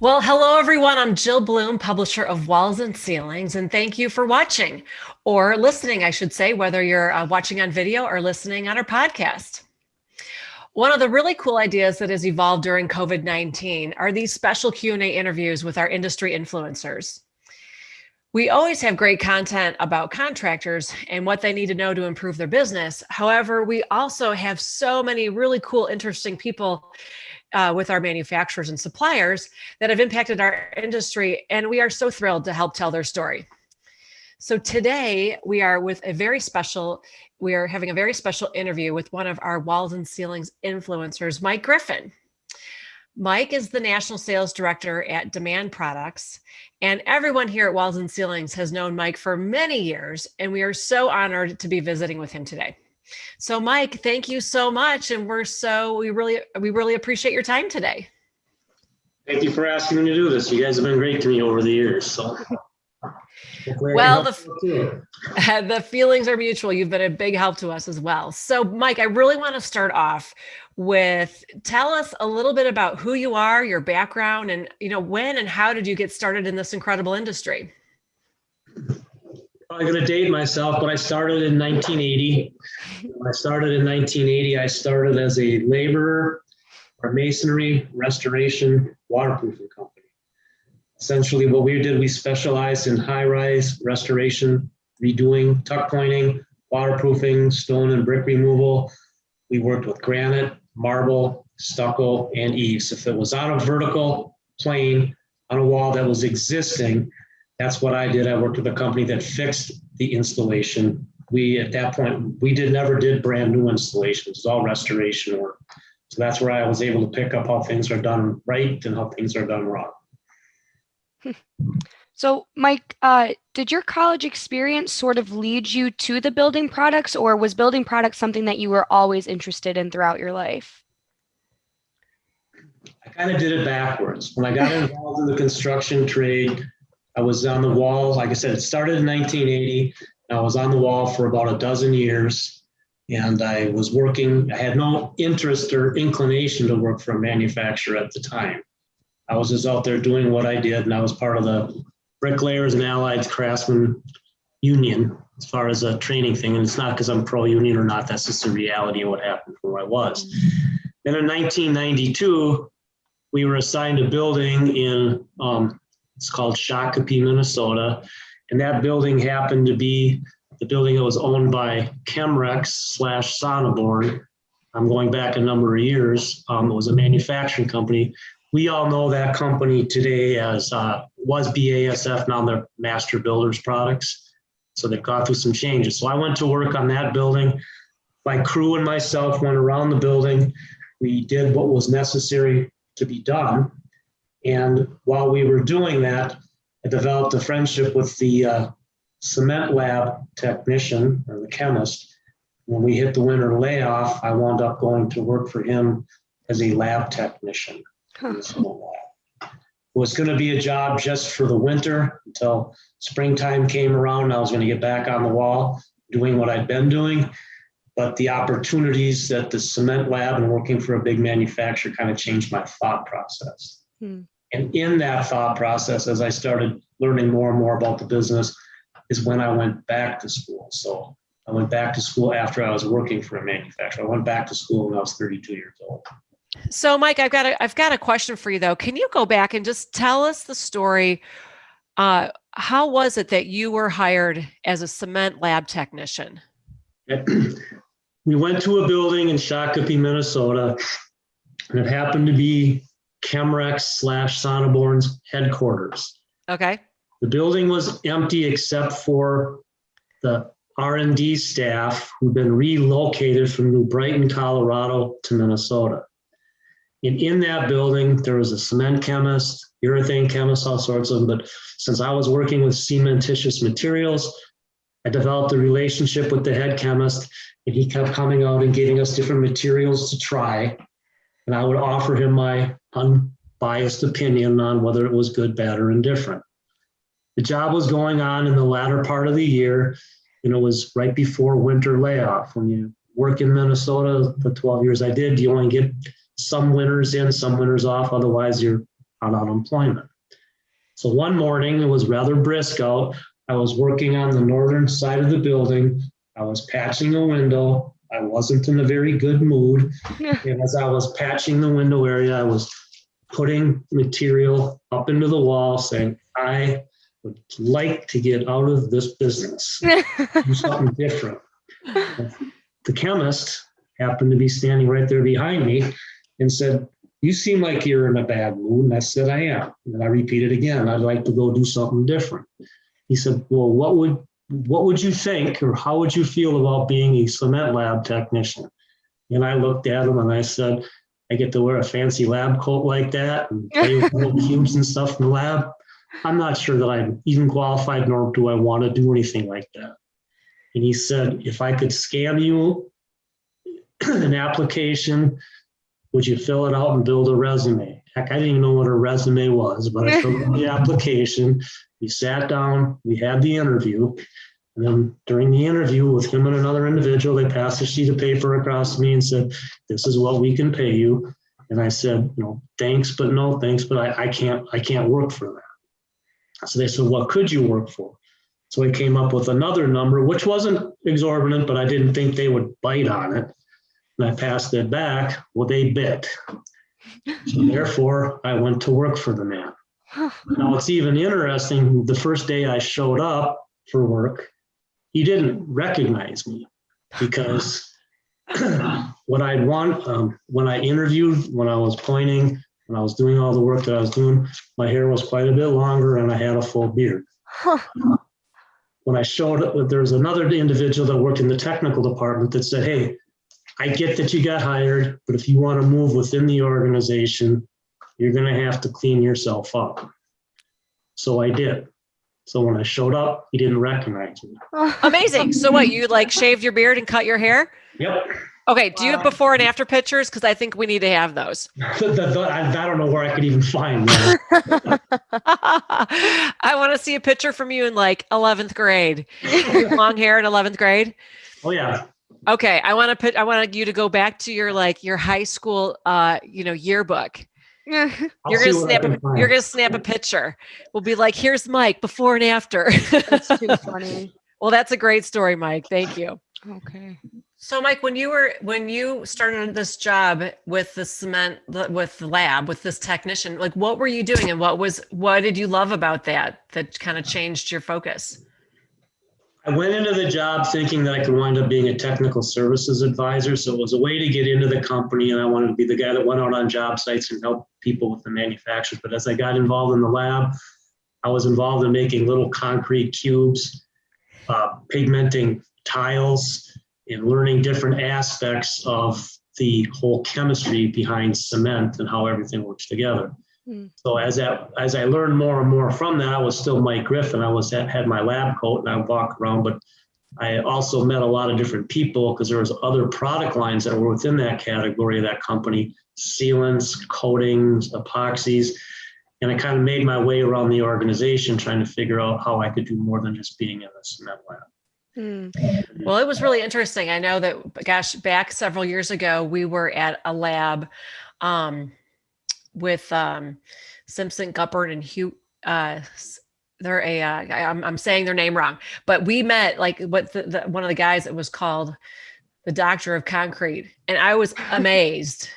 Well, hello everyone. I'm Jill Bloom, publisher of Walls and Ceilings, and thank you for watching or listening, I should say, whether you're watching on video or listening on our podcast. One of the really cool ideas that has evolved during COVID-19 are these special Q&A interviews with our industry influencers. We always have great content about contractors and what they need to know to improve their business. However, we also have so many really cool, interesting people with our manufacturers and suppliers that have impacted our industry, and we are so thrilled to help tell their story. So today we are having a very special interview with one of our Walls and Ceilings influencers, Mike Griffin. Mike is the National Sales Director at Demand Products, and everyone here at Walls and Ceilings has known Mike for many years, and we are so honored to be visiting with him today. So Mike, thank you so much. And we really appreciate your time today. Thank you for asking me to do this. You guys have been great to me over the years. So well, the feelings are mutual. You've been a big help to us as well. So Mike, I really want to start off with tell us a little bit about who you are, your background, and when and how did you get started in this incredible industry? I'm going to date myself, but I started in 1980. When I started in 1980, I started as a laborer for a masonry, restoration, waterproofing company. Essentially what we did, we specialized in high-rise restoration, redoing, tuck pointing, waterproofing, stone and brick removal. We worked with granite, marble, stucco, and eaves. If it was on a vertical plane on a wall that was existing, that's what I did. I worked with a company that fixed the installation. At that point, we never did brand new installations. It was all restoration work. So that's where I was able to pick up how things are done right and how things are done wrong. So Mike, did your college experience sort of lead you to the building products, or was building products something that you were always interested in throughout your life? I kind of did it backwards. When I got involved in the construction trade, I was on the wall. Like I said, it started in 1980. I was on the wall for about a dozen years, and I was working. I had no interest or inclination to work for a manufacturer at the time. I was just out there doing what I did, and I was part of the Bricklayers and Allied Craftsmen Union as far as a training thing. And it's not because I'm pro-union or not. That's just the reality of what happened from where I was. Then in 1992, we were assigned a building in it's called Shakopee, Minnesota. And that building happened to be the building that was owned by Chemrex/Sonneborn. I'm going back a number of years. It was a manufacturing company. We all know that company today as was BASF, now they're Master Builders Products. So they've gone through some changes. So I went to work on that building. My crew and myself went around the building. We did what was necessary to be done. And while we were doing that, I developed a friendship with the cement lab technician or the chemist. When we hit the winter layoff, I wound up going to work for him as a lab technician. It was going to be a job just for the winter until springtime came around. I was going to get back on the wall doing what I'd been doing. But the opportunities at the cement lab and working for a big manufacturer kind of changed my thought process. And in that thought process, as I started learning more and more about the business, is when I went back to school. So I went back to school after I was working for a manufacturer. I went back to school when I was 32 years old. So Mike, I've got a question for you though. Can you go back and just tell us the story? How was it that you were hired as a cement lab technician? We went to a building in Shakopee, Minnesota, and it happened to be Chemrex/Sonneborn's headquarters. Okay. The building was empty except for the R&D staff who'd been relocated from New Brighton, Colorado to Minnesota. And in that building, there was a cement chemist, urethane chemist, all sorts of them. But since I was working with cementitious materials, I developed a relationship with the head chemist, and he kept coming out and giving us different materials to try. And I would offer him my unbiased opinion on whether it was good, bad, or indifferent. The job was going on in the latter part of the year, and it was right before winter layoff. When you work in Minnesota, the 12 years I did, you only get some winters in, some winters off. Otherwise, you're on unemployment. So one morning, it was rather brisk out. I was working on the northern side of the building. I was patching a window. I wasn't in a very good mood. And as I was patching the window area, I was putting material up into the wall saying, I would like to get out of this business, do something different. The chemist happened to be standing right there behind me and said, you seem like you're in a bad mood. And I said, I am. And I repeated again, I'd like to go do something different. He said, well, what would you think, or how would you feel about being a cement lab technician? And I looked at him and I said, I get to wear a fancy lab coat like that and play with little cubes and stuff in the lab. I'm not sure that I'm even qualified, nor do I want to do anything like that. And he said, if I could scan you an application, would you fill it out and build a resume? Heck, I didn't even know what a resume was, but I filled out the application. We sat down, we had the interview. And then during the interview with him and another individual, they passed a sheet of paper across to me and said, this is what we can pay you. And I said, thanks, but no thanks, but I can't work for that. So they said, what could you work for? So I came up with another number, which wasn't exorbitant, but I didn't think they would bite on it. And I passed it back. Well, they bit. So therefore, I went to work for the man. Now, it's even interesting. The first day I showed up for work, he didn't recognize me because what I'd want, when I interviewed, when I was pointing, when I was doing all the work that I was doing, my hair was quite a bit longer and I had a full beard. When I showed up, there was another individual that worked in the technical department that said, hey, I get that you got hired, but if you want to move within the organization, you're going to have to clean yourself up. So I did. So when I showed up, he didn't recognize me. Amazing. So what, you like shaved your beard and cut your hair? Yep. Okay. Do you have before and after pictures? Because I think we need to have those. I don't know where I could even find that. I want to see a picture from you in like 11th grade. Long hair in 11th grade. Oh, yeah. Okay. I want you to go back to your high school, yearbook. You're gonna snap a picture. We'll be like, here's Mike before and after. That's too funny. Well, that's a great story, Mike. Thank you. Okay. So, Mike, when you started this job with the cement, with the lab, with this technician, like what were you doing and what did you love about that kind of changed your focus? I went into the job thinking that I could wind up being a technical services advisor. So it was a way to get into the company, and I wanted to be the guy that went out on job sites and helped people with the manufacturers. But as I got involved in the lab, I was involved in making little concrete cubes, pigmenting tiles, and learning different aspects of the whole chemistry behind cement and how everything works together. So as I learned more and more from that, I was still Mike Griffin. Had my lab coat and I walked around, but I also met a lot of different people because there was other product lines that were within that category of that company, sealants, coatings, epoxies. And I kind of made my way around the organization trying to figure out how I could do more than just being in a cement lab. Well, it was really interesting. I know that, back several years ago, we were at a lab with Simpson, Guppert, and Hugh. They're I'm saying their name wrong, but we met one of the guys that was called the Doctor of Concrete, and I was amazed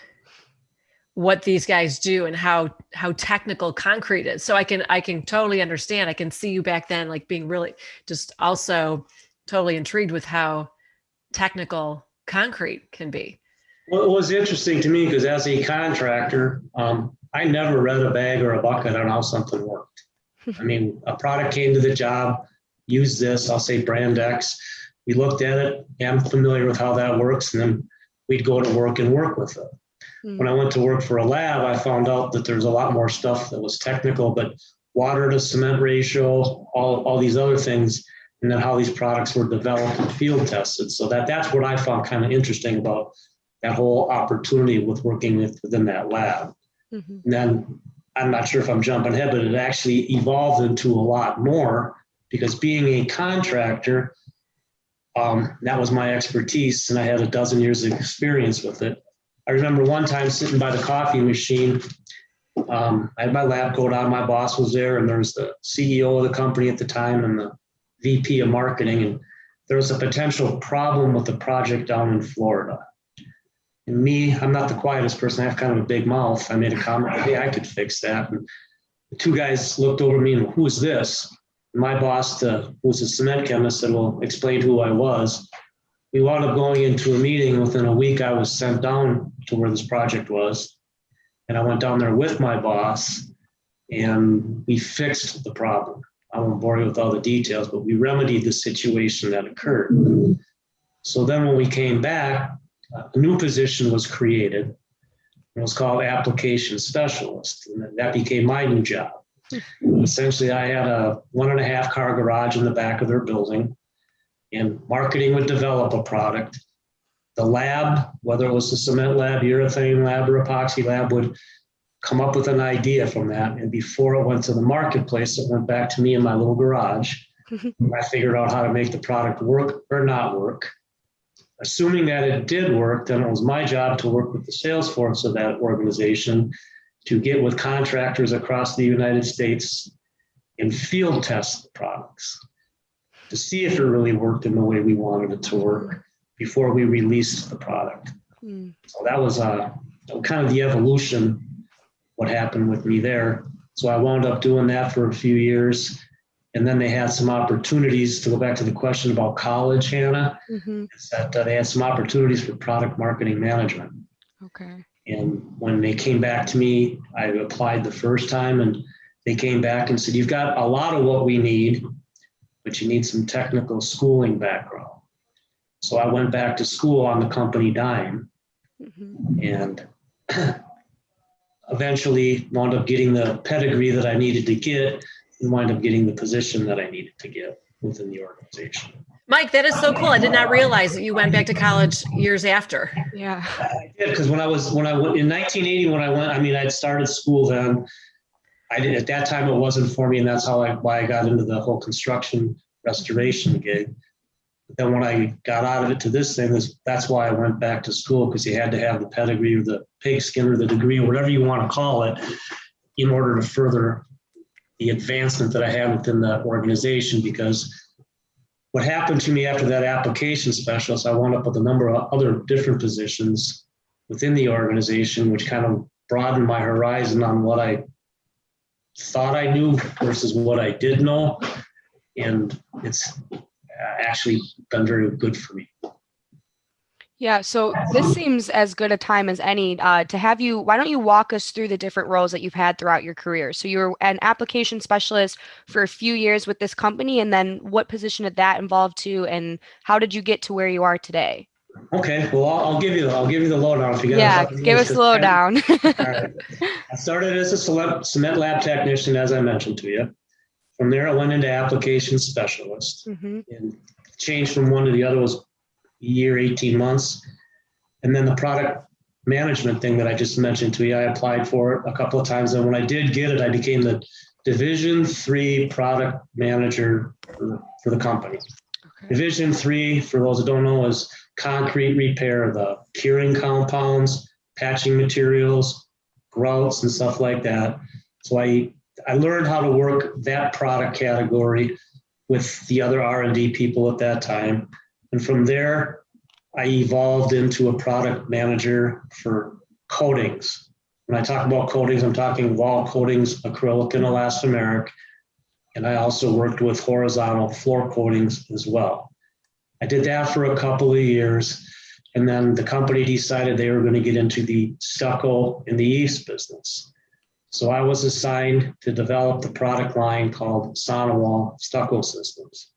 what these guys do and how technical concrete is. So I can totally understand. I can see you back then, like being really just also totally intrigued with how technical concrete can be. Well, it was interesting to me because as a contractor, I never read a bag or a bucket on how something worked. I mean, a product came to the job, use this, I'll say brand X. We looked at it, I'm familiar with how that works, and then we'd go to work and work with it. When I went to work for a lab, I found out that there's a lot more stuff that was technical, but water to cement ratio, all these other things, and then how these products were developed and field tested. So that's what I found kind of interesting about that whole opportunity with working within that lab. And then I'm not sure if I'm jumping ahead, but it actually evolved into a lot more because being a contractor, that was my expertise, and I had a dozen years of experience with it. I remember one time sitting by the coffee machine, I had my lab coat on, my boss was there, and there was the CEO of the company at the time and the VP of marketing, and there was a potential problem with the project down in Florida. And me, I'm not the quietest person. I have kind of a big mouth. I made a comment, hey, I could fix that. And the two guys looked over at me and, who is this? And my boss, who was a cement chemist, said, well, explained who I was. We wound up going into a meeting. Within a week, I was sent down to where this project was. And I went down there with my boss, and we fixed the problem. I won't bore you with all the details, but we remedied the situation that occurred. So then when we came back, a new position was created. It was called application specialist, and that became my new job. Essentially, I had a 1.5 car garage in the back of their building, and marketing would develop a product. The lab, whether it was the cement lab, urethane lab, or epoxy lab, would come up with an idea from that. And before it went to the marketplace, it went back to me in my little garage. I figured out how to make the product work or not work. Assuming that it did work, then it was my job to work with the sales force of that organization to get with contractors across the United States and field test the products to see if it really worked in the way we wanted it to work before we released the product. So that was kind of the evolution, what happened with me there. So I wound up doing that for a few years. And then they had some opportunities, to go back to the question about college, Hannah, is that they had some opportunities for product marketing management. Okay. And when they came back to me, I applied the first time, and they came back and said, you've got a lot of what we need, but you need some technical schooling background. So I went back to school on the company dime, and eventually wound up getting the pedigree that I needed to get, and wind up getting the position that I needed to get within the organization. Mike, that is so cool. I did not realize that you went back to college years after. Yeah. I did, because when I went in 1980, I'd started school then. At that time, it wasn't for me, and that's why I got into the whole construction restoration gig. But then when I got out of it to this thing, that's why I went back to school, because you had to have the pedigree or the pigskin or the degree or whatever you want to call it in order to further the advancement that I had within the organization. Because what happened to me after that application specialist, I wound up with a number of other different positions within the organization, which kind of broadened my horizon on what I thought I knew versus what I did know. And it's actually been very good for me. Yeah, so this seems as good a time as any to have you. Why don't you walk us through the different roles that you've had throughout your career? So you were an application specialist for a few years with this company, and then what position did that involve to, and how did you get to where you are today? Okay, well, I'll give you the lowdown if you got. Yeah, give us the lowdown. All right. I started as a cement lab technician, as I mentioned to you. From there, I went into application specialist, and changed from one to the other was a year, 18 months. And then the product management thing that I just mentioned to you, I applied for it a couple of times. And when I did get it, I became the Division 3 product manager for the company. Okay. Division 3, for those that don't know, is concrete repair, the curing compounds, patching materials, grouts, and stuff like that. So I learned how to work that product category with the other R&D people at that time. And from there, I evolved into a product manager for coatings. When I talk about coatings, I'm talking wall coatings, acrylic and elastomeric. And I also worked with horizontal floor coatings as well. I did that for a couple of years. And then the company decided they were going to get into the stucco in the east business. So I was assigned to develop the product line called Sonowall Stucco Systems.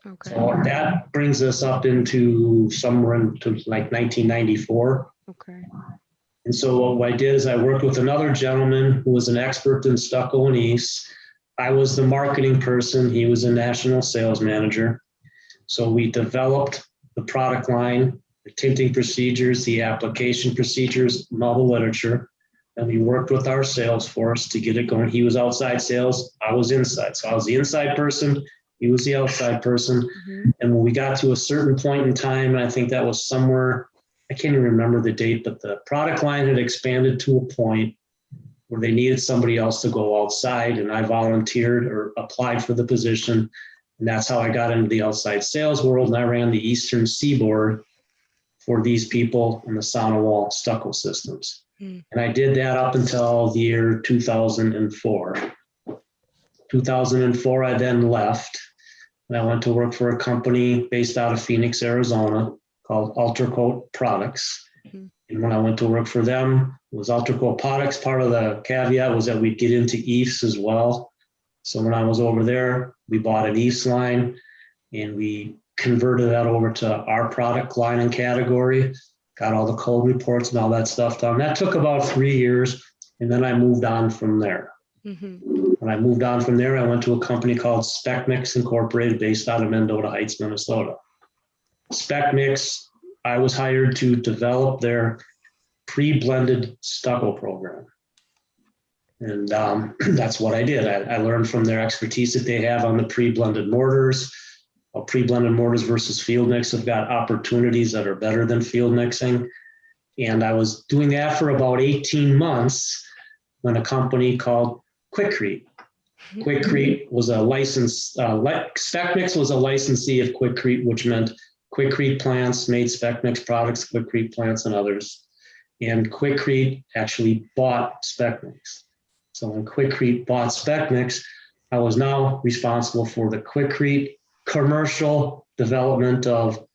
Okay. So that brings us up into somewhere into like 1994. Okay. And so what I did is I worked with another gentleman who was an expert in stucco and east. I was the marketing person. He was a national sales manager. So we developed the product line, the tinting procedures, the application procedures, and all the literature. And we worked with our sales force to get it going. He was outside sales. I was inside. So I was the inside person. He was the outside person. Mm-hmm. And when we got to a certain point in time, and I think that was somewhere, I can't even remember the date, but the product line had expanded to a point where they needed somebody else to go outside, and I volunteered or applied for the position. And that's how I got into the outside sales world. And I ran the Eastern Seaboard for these people in the sauna wall stucco systems. And I did that up until the year 2004. 2004, I then left, and I went to work for a company based out of Phoenix, Arizona, called Ultracoat Products. And when I went to work for them, it was Ultracoat Products. Part of the caveat was that we'd get into EIFS as well. So when I was over there, we bought an EIFS line, and we converted that over to our product line and category, got all the code reports and all that stuff done. That took about 3 years, and then I moved on from there. When I moved on from there, I went to a company called Spec Mix Incorporated, based out of Mendota Heights, Minnesota. Spec Mix, I was hired to develop their pre-blended stucco program. And that's what I did. I learned from their expertise that they have on the pre-blended mortars. Pre-blended mortars versus field mix have got opportunities that are better than field mixing. And I was doing that for about 18 months when a company called Quikrete. Quikrete was a license, Spec Mix was a licensee of Quikrete, which meant Quikrete plants made Spec Mix products, Quikrete plants and others. And Quikrete actually bought Spec Mix. So when Quikrete bought Spec Mix, I was now responsible for the Quikrete commercial development of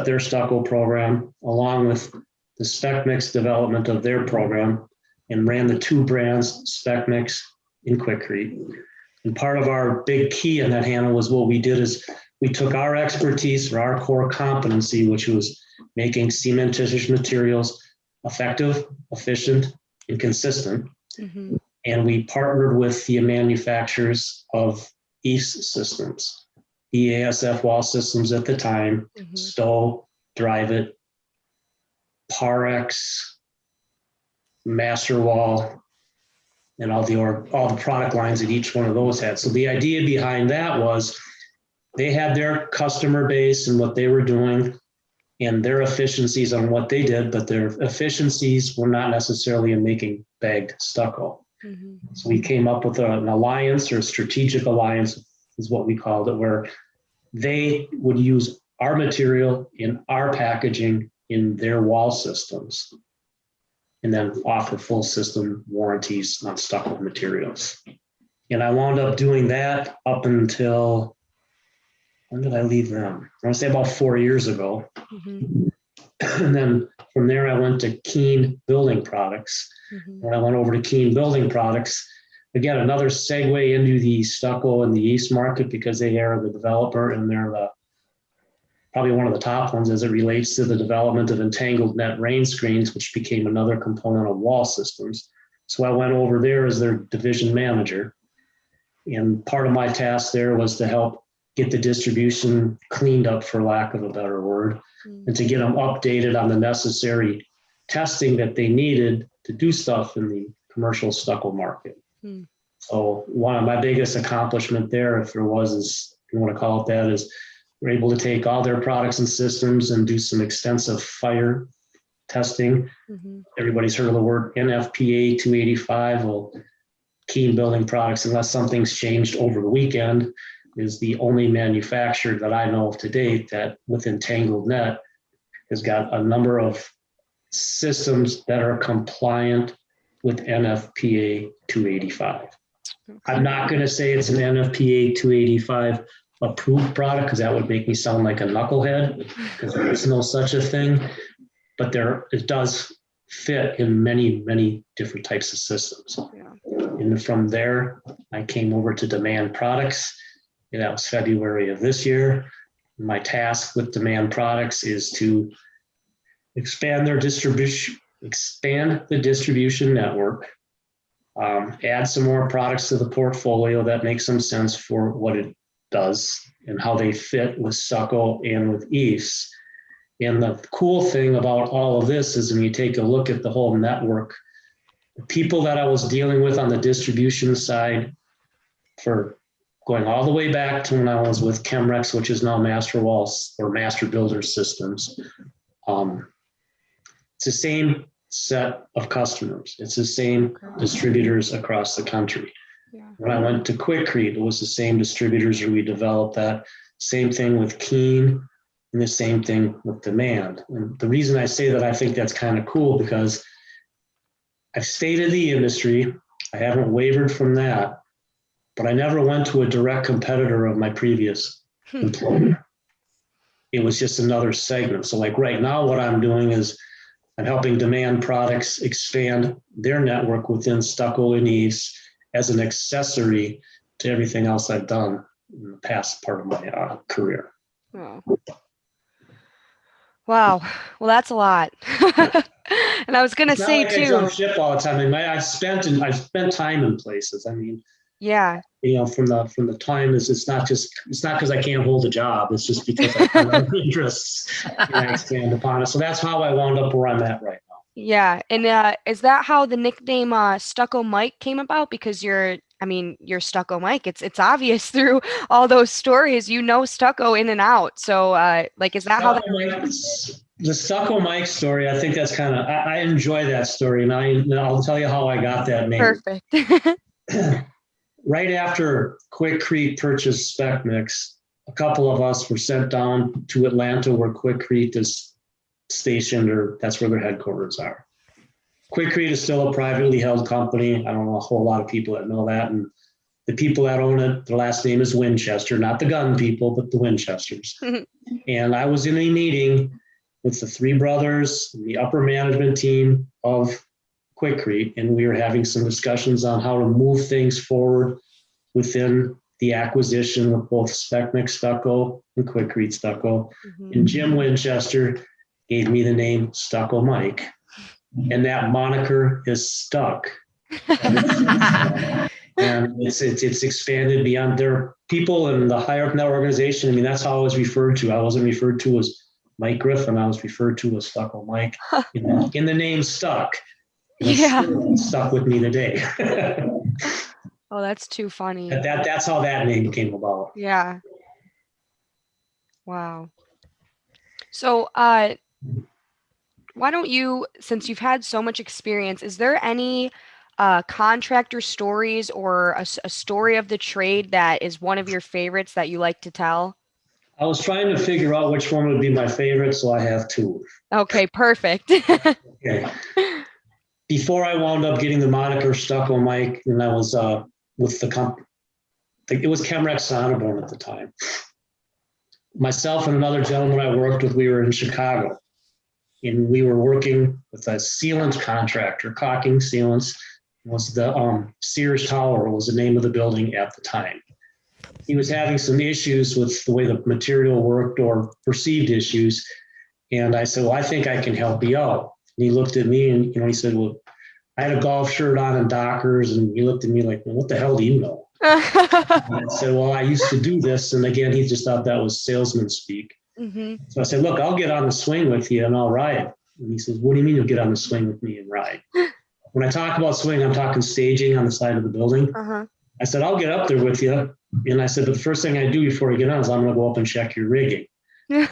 their stucco program, along with the Spec Mix development of their program, and ran the two brands, Spec Mix and Quikrete. And part of our big key in that handle was what we did is we took our expertise or our core competency, which was making cementitious materials effective, efficient, and consistent. And we partnered with the manufacturers of EIFS systems. BASF wall systems at the time, Stowe, Drive It, Parex, Master Wall, and all the product lines that each one of those had. So the idea behind that was they had their customer base and what they were doing and their efficiencies on what they did, but their efficiencies were not necessarily in making bagged stucco. So we came up with an alliance, or a strategic alliance is what we called it, where they would use our material in our packaging in their wall systems, and then offer full system warranties on stucco materials. And I wound up doing that up until, when did I leave them? I want to say about 4 years ago. And then from there, I went to Keen Building Products. When I went over to Keen Building Products, again, another segue into the stucco and the East market, because they are the developer and they're probably one of the top ones as it relates to the development of entangled net rain screens, which became another component of wall systems. So I went over there as their division manager. And part of my task there was to help get the distribution cleaned up, for lack of a better word, and to get them updated on the necessary testing that they needed to do stuff in the commercial stucco market. So one of my biggest accomplishment there, if there was, is, if you want to call it that, is we're able to take all their products and systems and do some extensive fire testing. Everybody's heard of the word NFPA 285. Well, Keen Building Products, unless something's changed over the weekend, is the only manufacturer that I know of to date that, with entangled net, has got a number of systems that are compliant with NFPA 285. I'm not going to say it's an NFPA 285 approved product, because that would make me sound like a knucklehead, because there is no such a thing. But it does fit in many, many different types of systems. And from there, I came over to Demand Products. And that was February of this year. My task with Demand Products is to expand the distribution network, add some more products to the portfolio that make some sense for what it does and how they fit with stucco and with EIFS. And the cool thing about all of this is when you take a look at the whole network, the people that I was dealing with on the distribution side, for going all the way back to when I was with Chemrex, which is now Master Walls or Master Builder Systems. It's the same set of customers. It's the same distributors across the country. Yeah. When I went to Quikrete, it was the same distributors where we developed that. Same thing with Keen, and the same thing with Demand. And the reason I say that, I think that's kind of cool because I've stayed in the industry. I haven't wavered from that, but I never went to a direct competitor of my previous employer. It was just another segment. So like right now, what I'm doing is I'm helping Demand Products expand their network within Stucco and Eaves as an accessory to everything else I've done in the past part of my career. Oh. Wow. Well, that's a lot. And I was going to It's not say like I jump too. ship all the time. I mean, I've spent time in places. I mean, Yeah. from the time is it's not because I can't hold a job. It's just because I have other interests and I expand upon it. So that's how I wound up where I'm at right now. Yeah. And is that how the nickname Stucco Mike came about? Because you're Stucco Mike. It's obvious through all those stories, stucco in and out. So like, is that how that? The Stucco Mike story, I think that's I enjoy that story. And I'll tell you how I got that name. Perfect. Right after Quikrete purchased Spec Mix, a couple of us were sent down to Atlanta where Quikrete is stationed, or that's where their headquarters are. Quikrete is still a privately held company. I don't know a whole lot of people that know that. And the people that own it, their last name is Winchester, not the gun people, but the Winchesters. And I was in a meeting with the three brothers, the upper management team of Quikrete, and we were having some discussions on how to move things forward within the acquisition of both Spec Mix Stucco and Quikrete Stucco. Mm-hmm. And Jim Winchester gave me the name Stucco Mike, and that moniker is stuck. And it's expanded beyond their people and the higher up in that organization. I mean, that's how I was referred to. I wasn't referred to as Mike Griffin. I was referred to as Stucco Mike. In the name stuck. Yeah. Stuck with me today. Oh, that's too funny. That's how that name came about. Yeah. Wow. So, why don't you, since you've had so much experience, is there any contractor stories or a story of the trade that is one of your favorites that you like to tell? I was trying to figure out which one would be my favorite, so I have two. Okay, perfect. Okay. Before I wound up getting the moniker Stucco Mike, and I was with the company, it was Chemrex Sonneborn at the time. Myself and another gentleman I worked with, we were in Chicago, and we were working with a sealant contractor. Caulking Sealants was the Sears Tower was the name of the building at the time. He was having some issues with the way the material worked or perceived issues. And I said, well, I think I can help you out. And he looked at me and, he said, well, I had a golf shirt on and Dockers. And he looked at me like, well, what the hell do you know? I said, well, I used to do this. And again, he just thought that was salesman speak. Mm-hmm. So I said, look, I'll get on the swing with you and I'll ride. And he says, what do you mean you'll get on the swing with me and ride? When I talk about swing, I'm talking staging on the side of the building. Uh-huh. I said, I'll get up there with you. And I said, but the first thing I do before I get on is I'm going to go up and check your rigging. And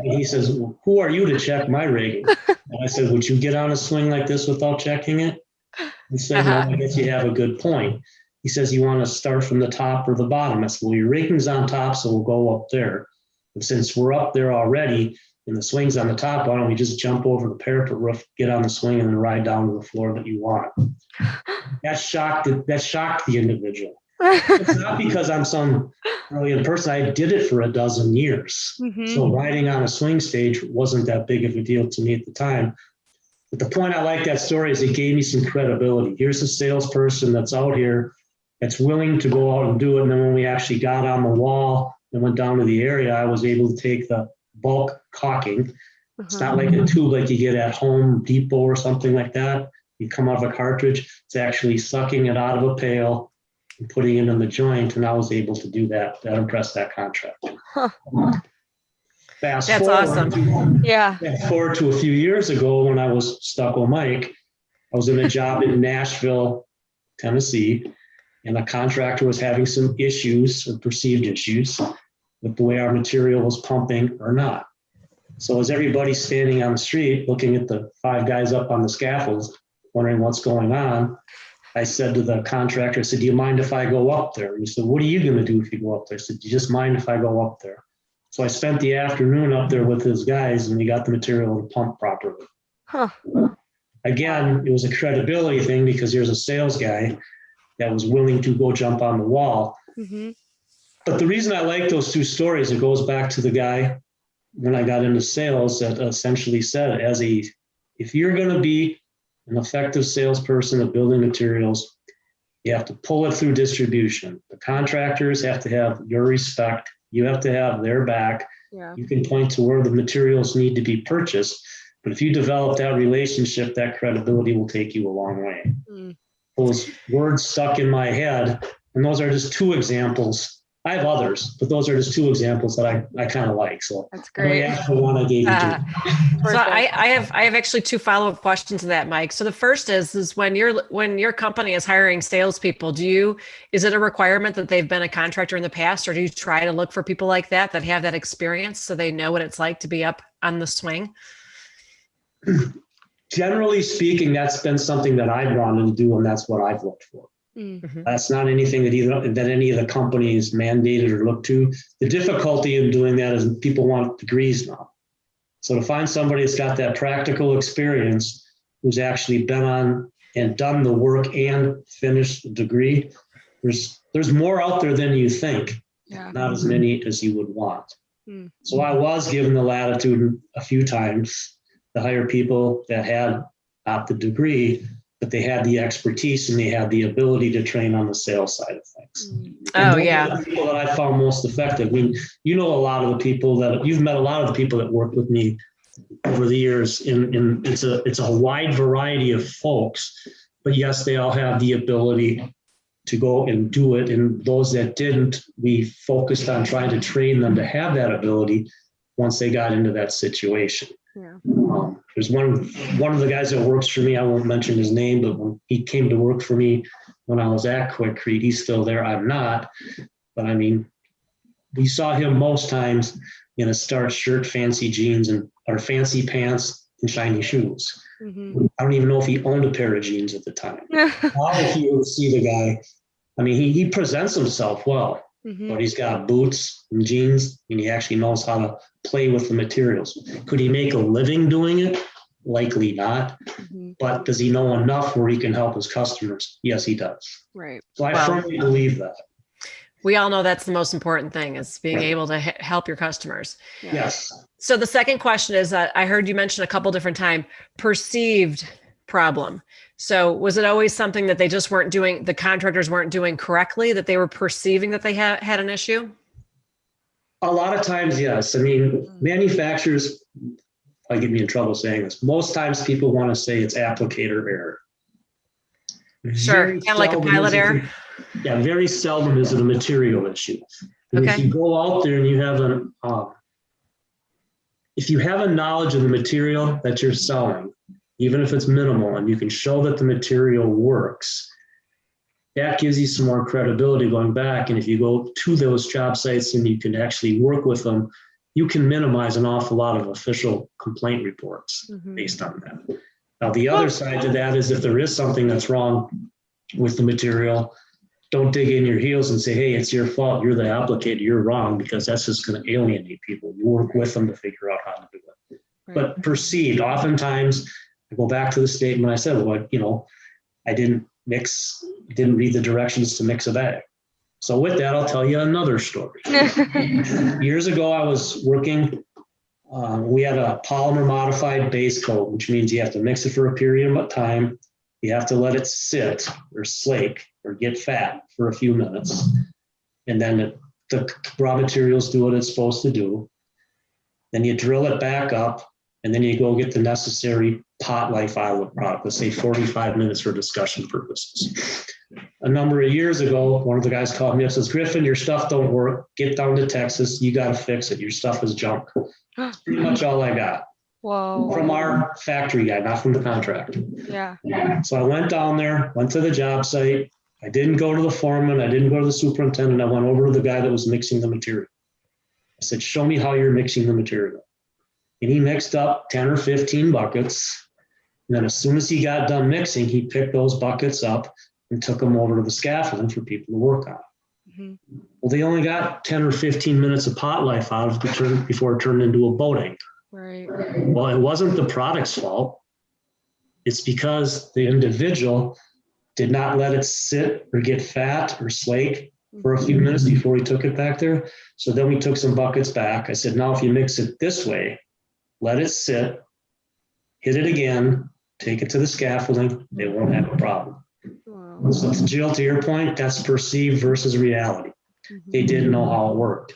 he says, well, who are you to check my rigging? And I said, would you get on a swing like this without checking it? He said, well, I guess you have a good point. He says, you want to start from the top or the bottom? I said, well, your rigging's on top, so we'll go up there. And since we're up there already and the swing's on the top, why don't we just jump over the parapet roof, get on the swing, and then ride down to the floor that you want? That shocked the individual. It's not because I'm some brilliant person. I did it for a dozen years. Mm-hmm. So riding on a swing stage wasn't that big of a deal to me at the time. But the point I like that story is it gave me some credibility. Here's a salesperson that's out here that's willing to go out and do it. And then when we actually got on the wall and went down to the area, I was able to take the bulk caulking. Uh-huh. It's not like a tube like you get at Home Depot or something like that. You come out of a cartridge. It's actually sucking it out of a pail and putting it in the joint. And I was able to do that. That impressed that contractor. Huh. That's awesome. Yeah. Fast forward to a few years ago when I was Stucco Mike. I was in a job in Nashville, Tennessee, and a contractor was having some issues or perceived issues with the way our material was pumping or not. So as everybody's standing on the street looking at the 5 guys up on the scaffolds, wondering what's going on, I said to the contractor, I said, do you mind if I go up there? And he said, what are you going to do if you go up there? I said, do you just mind if I go up there? So I spent the afternoon up there with his guys, and we got the material to pump properly. Huh. Again, it was a credibility thing because there's a sales guy that was willing to go jump on the wall. Mm-hmm. But the reason I like those 2 stories, it goes back to the guy when I got into sales that essentially said, if you're going to be an effective salesperson of building materials, you have to pull it through distribution. The contractors have to have your respect. You have to have their back. Yeah. You can point to where the materials need to be purchased. But if you develop that relationship, that credibility will take you a long way. Mm. Those words stuck in my head, and those are just 2 examples. I have others, but those are just 2 examples that I kind of like. So That's great. I asked for one, I gave you 2. So I have actually 2 follow-up questions to that, Mike. So the first is when your company is hiring salespeople, is it a requirement that they've been a contractor in the past, or do you try to look for people like that have that experience so they know what it's like to be up on the swing? Generally speaking, that's been something that I've wanted to do, and that's what I've looked for. Mm-hmm. That's not anything that any of the companies mandated or looked to. The difficulty in doing that is people want degrees now. So to find somebody that's got that practical experience, who's actually been on and done the work and finished the degree, there's more out there than you think. Yeah. Not as many as you would want. Mm. So I was given the latitude a few times to hire people that had not the degree, but they had the expertise and they had the ability to train on the sales side of things. Mm. Oh, those yeah. are the people that I found most effective. I mean, you know, a lot of the people that you've met, a lot of the people that worked with me over the years, and it's a wide variety of folks, but yes, they all have the ability to go and do it. And those that didn't, we focused on trying to train them to have that ability once they got into that situation. Yeah. There's one of the guys that works for me, I won't mention his name, but when he came to work for me when I was at Quikrete, he's still there. I'm not. But I mean, we saw him most times in a starched shirt, fancy jeans, or fancy pants and shiny shoes. Mm-hmm. I don't even know if he owned a pair of jeans at the time. Now, if you would see the guy, I mean, he presents himself well. Mm-hmm. But he's got boots and jeans, and he actually knows how to play with the materials. Could he make a living doing it? Likely not. Mm-hmm. But does he know enough where he can help his customers? Yes, he does. Right. So I firmly believe that. We all know that's the most important thing, is being able to help your customers. Yeah. Yes. So the second question is that I heard you mention a couple different times, perceived problem. So was it always something that they just weren't doing, the contractors weren't doing correctly, that they were perceiving that they had an issue? A lot of times, yes. I mean, manufacturers, I get me in trouble saying this. Most times people want to say it's applicator error. Sure, kind of like a pilot error. Yeah, very seldom is it a material issue. And Okay. if you go out there and you have if you have a knowledge of the material that you're selling, even if it's minimal, and you can show that the material works, that gives you some more credibility going back. And if you go to those job sites and you can actually work with them, you can minimize an awful lot of official complaint reports based on that. Now, the other side to that is if there is something that's wrong with the material, don't dig in your heels and say, hey, it's your fault. You're the applicator. You're wrong, because that's just going to alienate people. You work with them to figure out how to do it. Right. But perceived, oftentimes, I go back to the statement I said, well, you know, I didn't read the directions to mix a bag. So with that, I'll tell you another story. Years ago, I was working, we had a polymer modified base coat, which means you have to mix it for a period of time. You have to let it sit or slake or get fat for a few minutes. And then the raw materials do what it's supposed to do. Then you drill it back up, and then you go get the necessary pot life out of the product. Let's say 45 minutes for discussion purposes. A number of years ago, one of the guys called me up and says, Griffin, your stuff don't work. Get down to Texas. You got to fix it. Your stuff is junk. That's pretty much all I got. Whoa. From our factory guy, not from the contractor. Yeah. So I went down there, went to the job site. I didn't go to the foreman. I didn't go to the superintendent. I went over to the guy that was mixing the material. I said, show me how you're mixing the material. and he mixed up 10 or 15 buckets. And then as soon as he got done mixing, he picked those buckets up and took them over to the scaffolding for people to work on. Mm-hmm. Well, they only got 10 or 15 minutes of pot life out of it before it turned into a boat anchor. Right. Well, it wasn't the product's fault. It's because the individual did not let it sit or get fat or slake for a few minutes before he took it back there. So then we took some buckets back. I said, now if you mix it this way, let it sit, hit it again, take it to the scaffolding, they won't have a problem. Wow. So Jill, to your point, that's perceived versus reality. They didn't know how it worked.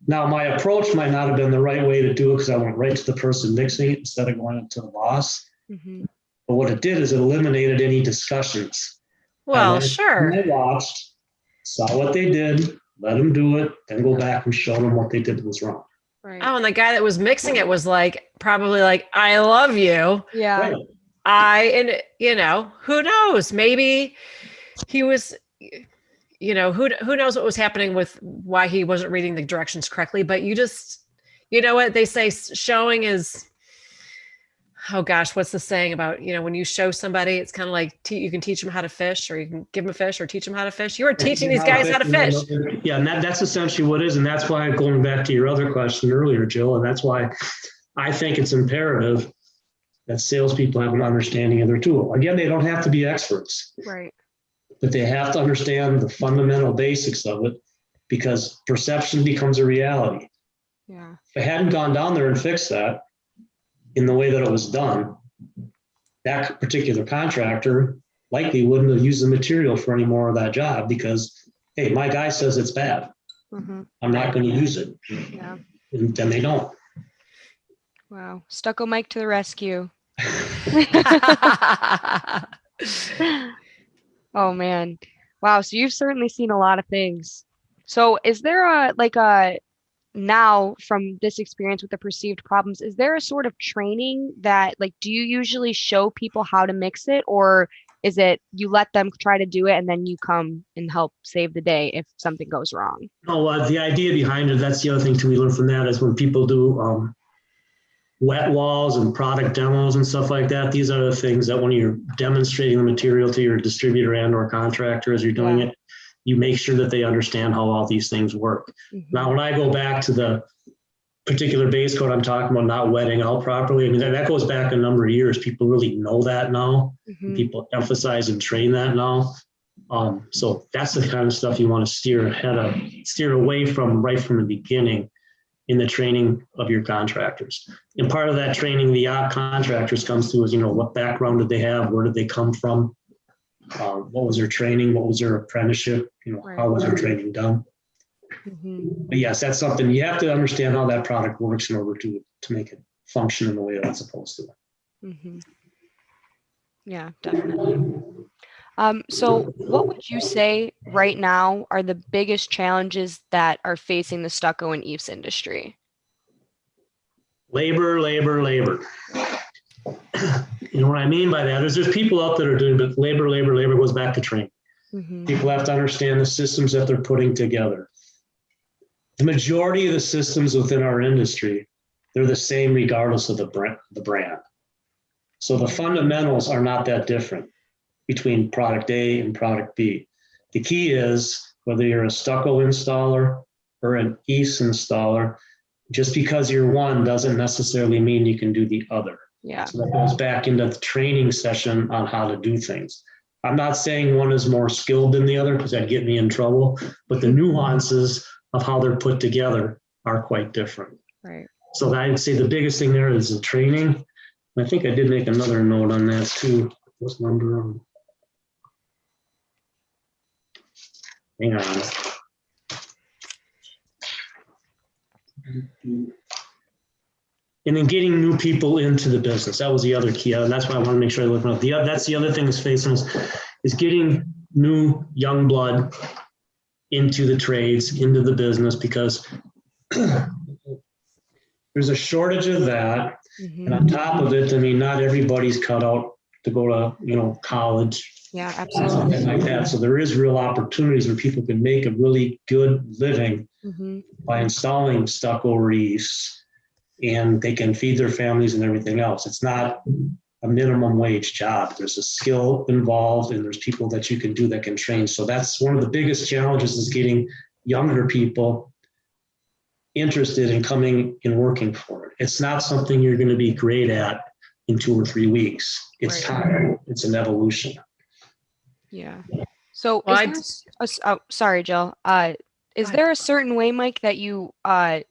Now, my approach might not have been the right way to do it because I went right to the person mixing it instead of going to the boss. Mm-hmm. But what it did is it eliminated any discussions. Well, And sure. I watched, saw what they did, let them do it, then go back and show them what they did was wrong. Right. Oh, and the guy that was mixing it was like, probably like, I love you. Yeah. Right. And you know, who knows? Maybe he was, you know, who knows what was happening with why he wasn't reading the directions correctly. But you just, you know what they say, showing is, oh gosh, what's the saying about, you know, when you show somebody, it's kind of like you can teach them how to fish, or you can give them a fish or teach them how to fish. You were teaching these guys how to fish. Yeah, and that's essentially what it is. And that's why, going back to your other question earlier, Jill, and that's why I think it's imperative that salespeople have an understanding of their tool. Again, they don't have to be experts, Right. but they have to understand the fundamental basics of it, because perception becomes a reality. Yeah. If I hadn't gone down there and fixed that in the way that it was done, that particular contractor likely wouldn't have used the material for any more of that job because, hey, my guy says it's bad. Mm-hmm. I'm not going to use it. Yeah. And then they don't. Wow. Stucco Mike to the rescue. Oh man. Wow. So you've certainly seen a lot of things. So is there a now from this experience with the perceived problems, is there a sort of training that do you usually show people how to mix it, or is it you let them try to do it and then you come and help save the day if something goes wrong? No, the idea behind it, that's the other thing too we learn from that, is when people do wet walls and product demos and stuff like that, these are the things that when you're demonstrating the material to your distributor and or contractor as you're doing it, you make sure that they understand how all these things work. Mm-hmm. Now, when I go back to the particular base coat I'm talking about not wetting out properly, I mean, that goes back a number of years. People really know that now. Mm-hmm. People emphasize and train that now. So that's the kind of stuff you want to steer away from right from the beginning in the training of your contractors. And part of that training the contractors comes to is, what background did they have? Where did they come from? What was their training? What was their apprenticeship? Right. How was their training done? Mm-hmm. But yes, that's something you have to understand how that product works in order to make it function in the way that it's supposed to. Mm-hmm. Yeah, definitely. So what would you say right now are the biggest challenges that are facing the stucco and EIFS industry? Labor. What I mean by that is there's people out there doing, but labor goes back to training. Mm-hmm. People have to understand the systems that they're putting together. The majority of the systems within our industry, they're the same regardless of the brand. So the fundamentals are not that different between product A and product B. The key is whether you're a stucco installer or an EIFS installer, just because you're one doesn't necessarily mean you can do the other. Yeah. So that goes back into the training session on how to do things. I'm not saying one is more skilled than the other because that'd get me in trouble, but the nuances of how they're put together are quite different. Right. So I'd say the biggest thing there is the training. I think I did make another note on that too. What's number? Hang on. And then getting new people into the business. That was the other key. And that's why I want to make sure I look at that's the other thing that's facing us is getting new young blood into the trades, into the business, because there's a shortage of that. Mm-hmm. And on top of it, I mean, not everybody's cut out to go to, college. Yeah, absolutely. Something like that. So there is real opportunities where people can make a really good living Mm-hmm. by installing stucco reefs and they can feed their families and everything else. It's not a minimum wage job. There's a skill involved, and there's people that you can do that can train. So that's one of the biggest challenges, is getting younger people interested in coming and working for it. It's not something you're going to be great at in 2 or 3 weeks. It's time. It's an evolution. Yeah. So Well, sorry, Jill. Is there a certain way, Mike, that you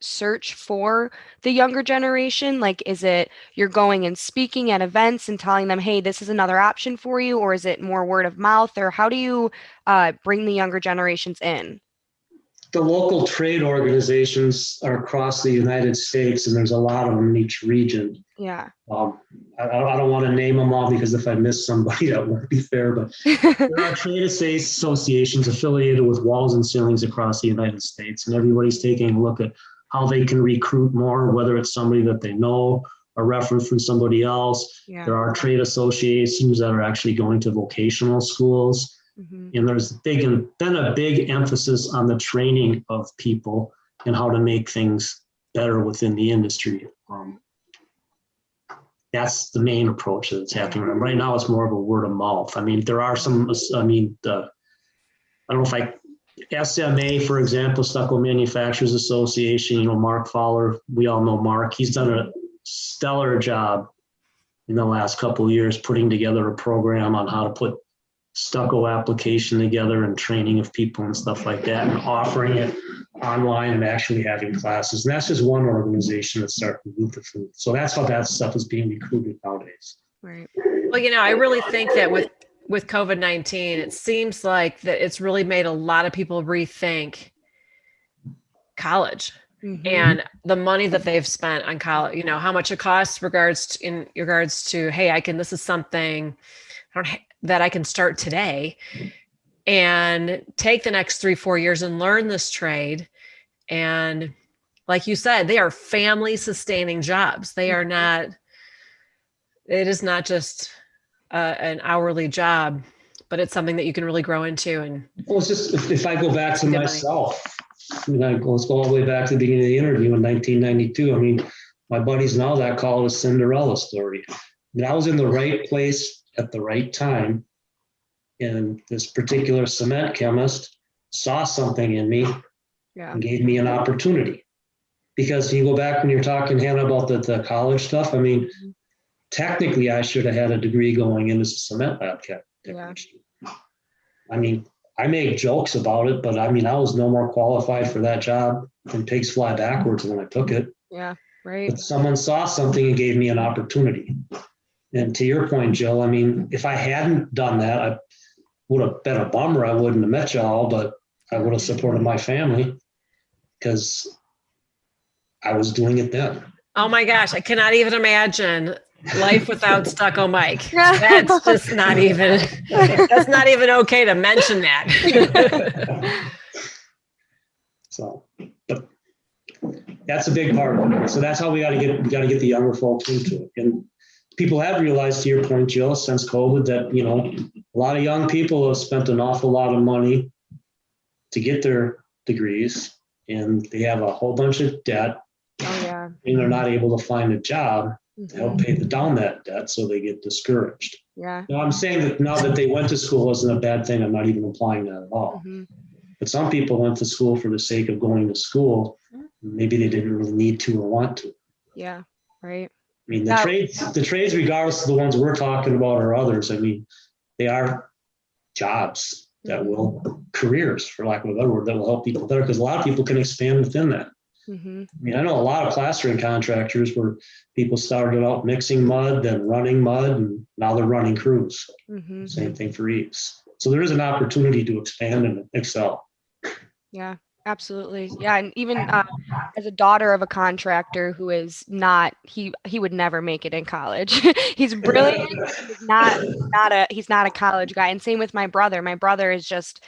search for the younger generation? Like, is it you're going and speaking at events and telling them, hey, this is another option for you? Or is it more word of mouth? Or how do you bring the younger generations in? The local trade organizations are across the United States, and there's a lot of them in each region. Yeah. I don't want to name them all, because if I miss somebody, that won't be fair. But there are trade associations affiliated with walls and ceilings across the United States, and everybody's taking a look at how they can recruit more, whether it's somebody that they know, a reference from somebody else. Yeah. There are trade associations that are actually going to vocational schools. Mm-hmm. And there's been a big emphasis on the training of people and how to make things better within the industry. That's the main approach that's happening. Right now, it's more of a word of mouth. I mean, there are some, I don't know if SMA, for example, Stucco Manufacturers Association, Mark Fowler, we all know Mark. He's done a stellar job in the last couple of years putting together a program on how to put stucco application together and training of people and stuff like that, and offering it online and actually having classes. And that's just one organization that's starting to move the food. So that's how that stuff is being recruited nowadays. Right. Well, I really think that with COVID-19, it seems like that it's really made a lot of people rethink college. Mm-hmm. And the money that they've spent on college, how much it costs in regards to, hey, this is something that I can start today and take the next 3-4 years and learn this trade. And like you said, they are family sustaining jobs. They are not, it is not just an hourly job, but it's something that you can really grow into. And well, it's just, if I go back to myself, let's go all the way back to the beginning of the interview in 1992. My buddies now that call it a Cinderella story. I was in the right place at the right time. And this particular cement chemist saw something in me and gave me an opportunity. Because you go back when you're talking, Hannah, about the college stuff. Technically, I should have had a degree going into cement lab technician. I make jokes about it, but I was no more qualified for that job than pigs fly backwards when I took it. Yeah, right. But someone saw something and gave me an opportunity. And to your point, Jill, if I hadn't done that, I would have been a bummer. I wouldn't have met y'all, but I would have supported my family because I was doing it then. Oh my gosh, I cannot even imagine life without Stucco Mike. That's just not even, that's not even okay to mention that. So, but that's a big part of it. So that's how we got to get the younger folks into it. And people have realized, to your point, Jill, since COVID, that, a lot of young people have spent an awful lot of money to get their degrees, and they have a whole bunch of debt. Oh, yeah. And they're not able to find a job to help pay down that debt, so they get discouraged. Yeah. Now, I'm saying that now that they went to school isn't a bad thing. I'm not even implying that at all. Mm-hmm. But some people went to school for the sake of going to school. Maybe they didn't really need to or want to. Yeah, right. The trades, regardless of the ones we're talking about or others, they are jobs that will, careers, for lack of a better word, that will help people better, because a lot of people can expand within that. Mm-hmm. I know a lot of plastering contractors where people started out mixing mud, then running mud, and now they're running crews. Mm-hmm. Same thing for eaves. So there is an opportunity to expand and excel. Yeah, absolutely. Yeah, and even as a daughter of a contractor who is not, he would never make it in college. He's brilliant. He's not a college guy. And same with my brother. My brother is just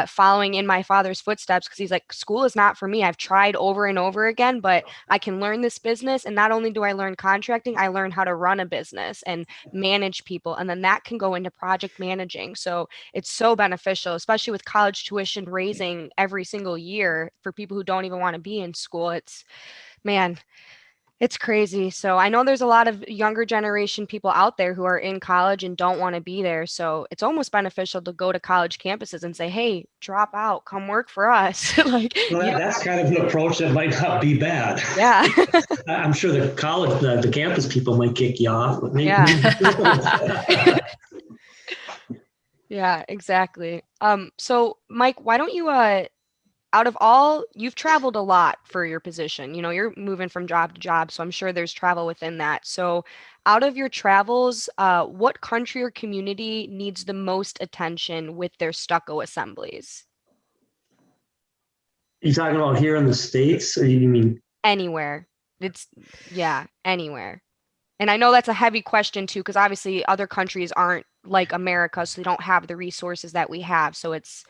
following in my father's footsteps, because he's like, school is not for me. I've tried over and over again, but I can learn this business. And not only do I learn contracting, I learn how to run a business and manage people. And then that can go into project managing. So it's so beneficial, especially with college tuition raising every single year for people who don't even want to be in school. It's It's crazy. So I know there's a lot of younger generation people out there who are in college and don't want to be there. So it's almost beneficial to go to college campuses and say, hey, drop out, come work for us. Like, Well, that's kind of an approach that might not be bad. yeah. I'm sure the college, the campus people might kick you off, but maybe. Yeah. Yeah, exactly. So Mike, why don't you out of all, you've traveled a lot for your position. You're moving from job to job, so I'm sure there's travel within that. So out of your travels, what country or community needs the most attention with their stucco assemblies? You talking about here in the States, or you mean? Anywhere. Yeah, anywhere. And I know that's a heavy question too, because obviously other countries aren't like America, so they don't have the resources that we have. So it's.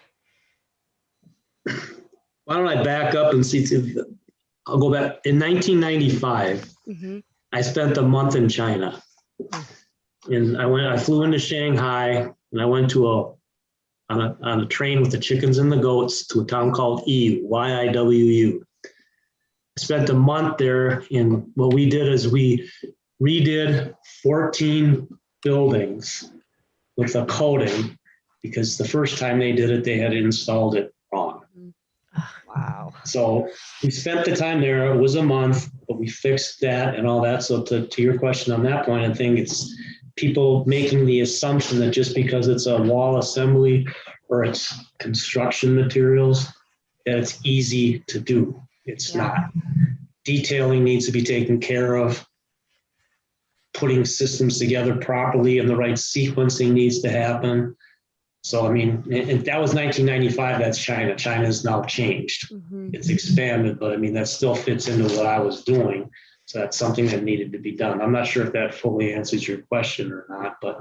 Why don't I back up and see? I'll go back. In 1995, I spent a month in China, and I flew into Shanghai, and I went to on a train with the chickens and the goats to a town called Yiwu. I spent a month there, and what we did is we redid 14 buildings with a coating, because the first time they did it, they had installed it wrong. Wow. So we spent the time there. It was a month, but we fixed that and all that. So to your question on that point, I think it's people making the assumption that just because it's a wall assembly or it's construction materials, that it's easy to do. It's not. Detailing needs to be taken care of. Putting systems together properly and the right sequencing needs to happen. So, I mean, and that was 1995, that's China. China's now changed. It's expanded, but I mean, that still fits into what I was doing. So that's something that needed to be done. I'm not sure if that fully answers your question or not, but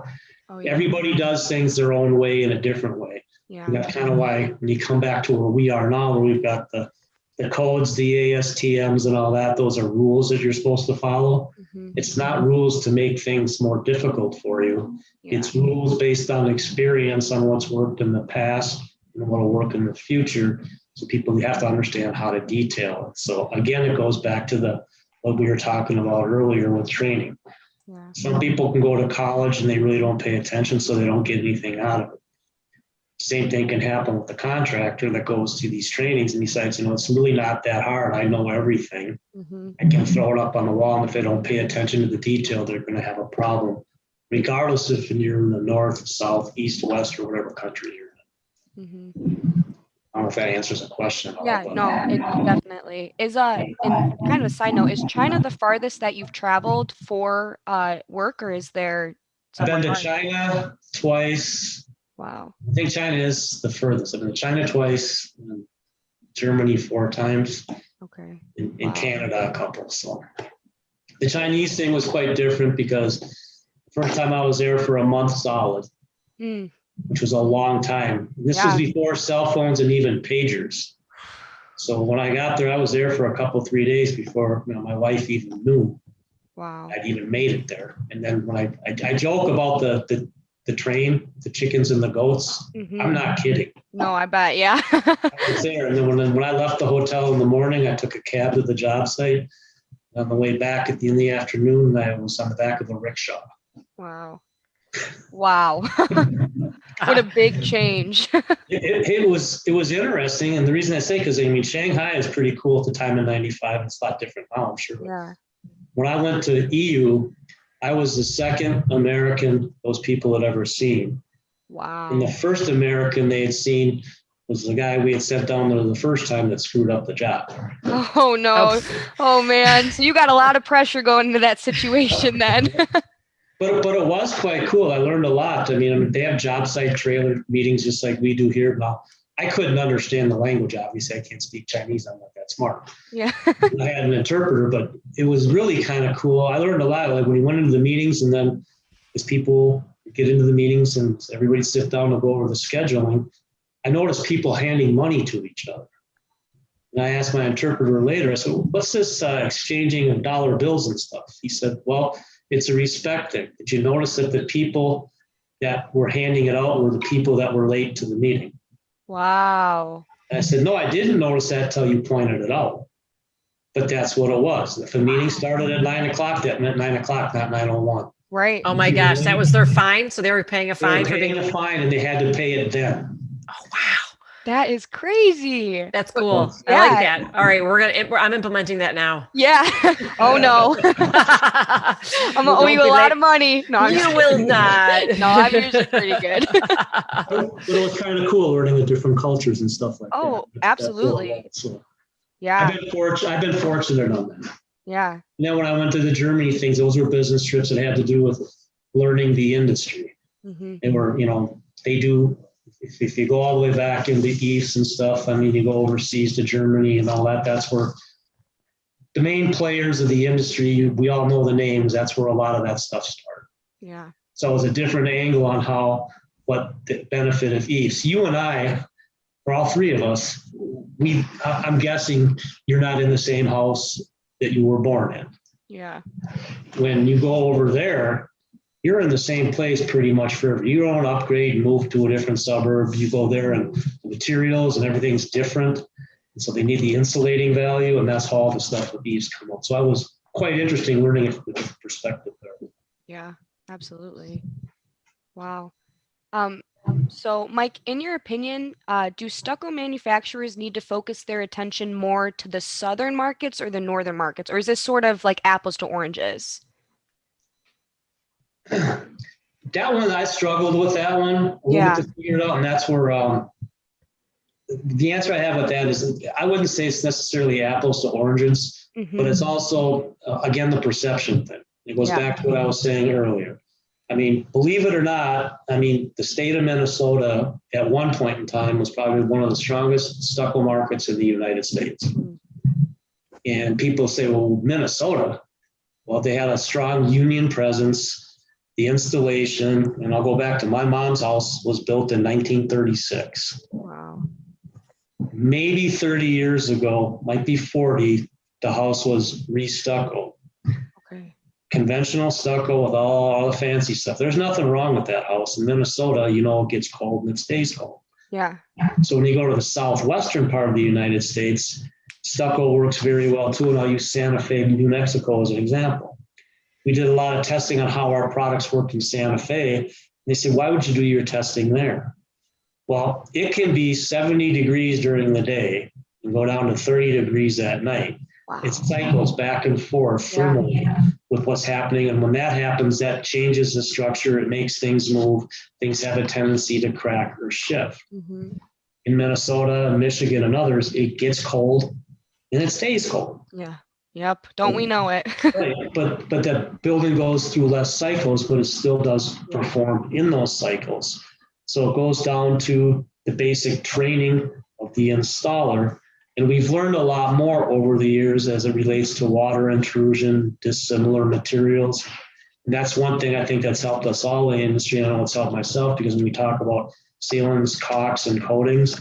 everybody does things their own way in a different way. Yeah. And that's kind of why when you come back to where we are now, where we've got the codes, the ASTMs and all that, those are rules that you're supposed to follow. It's not rules to make things more difficult for you. It's rules based on experience on what's worked in the past and what will work in the future. So people have to understand how to detail it. So again, it goes back to what we were talking about earlier with training. Some people can go to college and they really don't pay attention, so they don't get anything out of it. Same thing can happen with the contractor that goes to these trainings and decides, it's really not that hard. I know everything. I can throw it up on the wall, and if they don't pay attention to the detail, they're going to have a problem, regardless if you're in the north, south, east, west, or whatever country you're in. I don't know if that answers the question. Yeah, no, it definitely is. And kind of a side note, is China the farthest that you've traveled for work, or is there? I've been to China twice. Wow. I think China is the furthest. I've been to China twice, and Germany 4 times. Okay. In Canada a couple. So the Chinese thing was quite different because the first time I was there for a month solid, which was a long time. This was before cell phones and even pagers. So when I got there, I was there for a 3 days before my wife even knew I'd even made it there. And then when I joke about the train, the chickens and the goats, I'm not kidding. No, I bet, yeah. I was there, and then when I left the hotel in the morning, I took a cab to the job site. On the way back in the afternoon, I was on the back of a rickshaw. Wow. What a big change. It was interesting, and the reason I say, because Shanghai is pretty cool at the time in 95. It's a lot different now, I'm sure. Yeah. When I went to EU, I was the second American those people had ever seen. Wow. And the first American they had seen was the guy we had sent down there the first time that screwed up the job. Oh, no. Oh, man. So you got a lot of pressure going into that situation then. But it was quite cool. I learned a lot. They have job site trailer meetings just like we do here. Now, I couldn't understand the language. Obviously, I can't speak Chinese. I'm not that smart. Yeah. I had an interpreter, but it was really kind of cool. I learned a lot. Like when we went into the meetings, and then as people get into the meetings and everybody sit down and go over the scheduling, I noticed people handing money to each other. And I asked my interpreter later, I said, what's this exchanging of dollar bills and stuff? He said, well, it's a respect thing. Did you notice that the people that were handing it out were the people that were late to the meeting? Wow. And I said, no, I didn't notice that till you pointed it out. but that's what it was. If a meeting started at 9:00, that meant 9:00, not 9:01. Right. Oh my gosh, that was their fine. So they were paying a They were fine for paying being. a fine, and they had to pay it then. Oh wow, That is crazy. that's cool. Yeah. I like that. All right, I'm implementing that now. Yeah. Oh no. I'm gonna owe you a lot of money. No, I'm You just will kidding. not. No, I'm usually pretty good. But it was kind of cool learning the different cultures and stuff like that. Oh, That's what it absolutely. was. So Yeah. I've been fortunate on that. Yeah. And then when I went to the Germany things, those were business trips that had to do with learning the industry. Mm-hmm. They were, they do, if you go all the way back into East and stuff, I mean, you go overseas to Germany and all that, that's where the main players of the industry, we all know the names, that's where a lot of that stuff started. Yeah. So it was a different angle on what the benefit of East. You and I, for all three of us, I'm guessing you're not in the same house that you were born in. Yeah. When you go over there, you're in the same place pretty much forever. You don't upgrade, move to a different suburb. You go there and the materials and everything's different. And so they need the insulating value, and that's how all the stuff with East come up. So I was quite interesting learning it from a different perspective there. Yeah, absolutely. Wow. So Mike, in your opinion, do stucco manufacturers need to focus their attention more to the southern markets or the northern markets, or is this sort of like apples to oranges? That one, I struggled with that one a little bit to figure it out, and that's where the answer I have with that is I wouldn't say it's necessarily apples to oranges, but it's also, again, the perception thing. It goes back to what I was saying earlier. I mean, believe it or not, the state of Minnesota at one point in time was probably one of the strongest stucco markets in the United States. And people say, well, Minnesota, well, they had a strong union presence, the installation, and I'll go back to my mom's house was built in 1936. Wow. Maybe 30 years ago, might be 40, the house was re-stucco. Okay. Conventional stucco with all the fancy stuff. There's nothing wrong with that house. In Minnesota, it gets cold and it stays cold. Yeah. So when you go to the southwestern part of the United States, stucco works very well too. And I'll use Santa Fe, New Mexico as an example. We did a lot of testing on how our products worked in Santa Fe. And they said, why would you do your testing there? Well, it can be 70 degrees during the day and go down to 30 degrees at night. Wow. It cycles back and forth thermally with what's happening. And when that happens, that changes the structure. It makes things move. Things have a tendency to crack or shift. In Minnesota, Michigan, and others, it gets cold and it stays cold. Yeah. Yep. Don't we know it? Right. But the building goes through less cycles, but it still does perform in those cycles. So it goes down to the basic training of the installer. And we've learned a lot more over the years as it relates to water intrusion, dissimilar materials. And that's one thing I think that's helped us all in the industry. I know it's helped myself because when we talk about sealants, caulks, and coatings,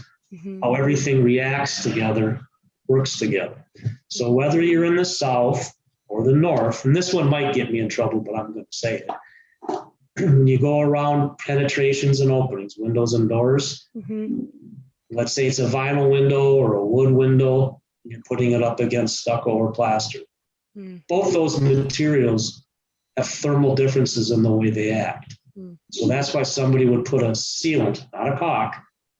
how everything reacts together, works together. So whether you're in the south or the north, and this one might get me in trouble, but I'm going to say it. When you go around penetrations and openings, windows and doors, let's say it's a vinyl window or a wood window, and you're putting it up against stucco or plaster. Both those materials have thermal differences in the way they act. So that's why somebody would put a sealant, not a caulk,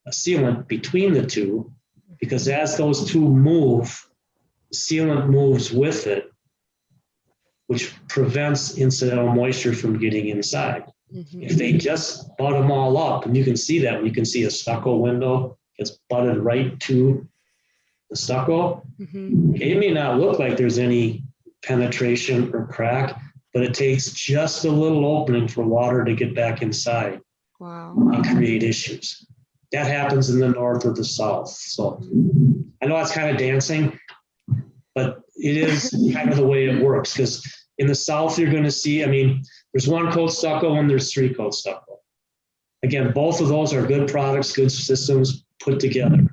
a sealant between the two, because as those two move, the sealant moves with it, which prevents incidental moisture from getting inside. If they just butt them all up, and you can see that when you can see a stucco window, it's butted right to the stucco. It may not look like there's any penetration or crack, but it takes just a little opening for water to get back inside and create issues. That happens in the north or the south. So I know it's kind of dancing, but it is kind of the way it works, because in the south, you're going to see, there's one coat stucco and there's three coat stucco. Again, both of those are good products, good systems put together.